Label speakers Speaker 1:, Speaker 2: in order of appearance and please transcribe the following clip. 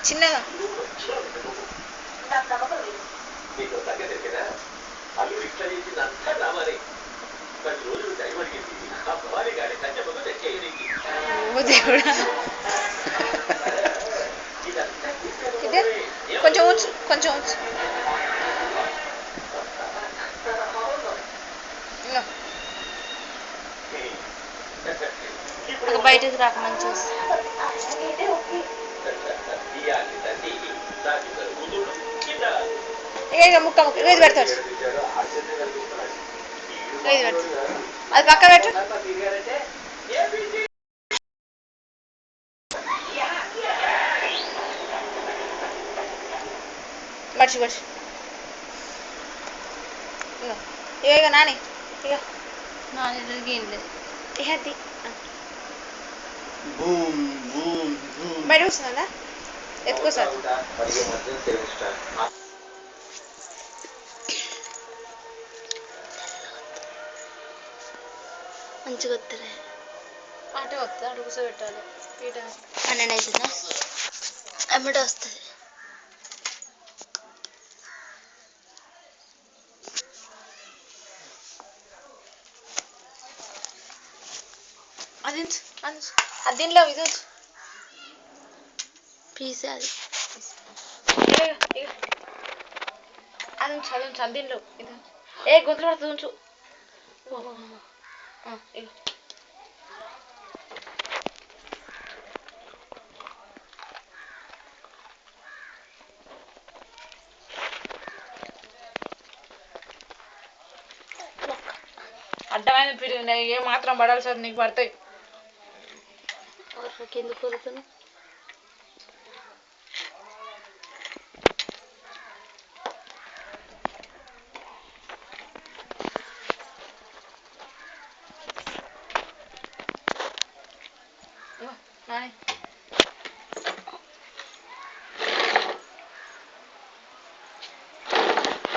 Speaker 1: చిన్నగా దేవుడా కొంచెం ఉంచు కొంచెం ఉంచు బయటకు రాక మంచి ముక్క ముక్క ఇది పెడతాడు ఇది పెడతాడు అది పక్క పెట్టు మర్చి మర్చి ఇక నాని ఇక నాని ఇహది బయట వస్తుందా ఎత్తుకోసారి మంచిగా వస్తుంది అంటే వస్తుంది అటు కూర్చోబెట్టాలి 12 అవుతుందా అమ్మటే వస్తుంది అది దీనిలో ఇది పీస్ అది అది చదువు దీనిలో ఇది ఏ గొంతులు పడుతుంది ఉంచు అడ్డమైన పిరిగి ఏ మాత్రం పడాలి సార్ నీకు పడతాయి ఎందుకు కొరుకును నాని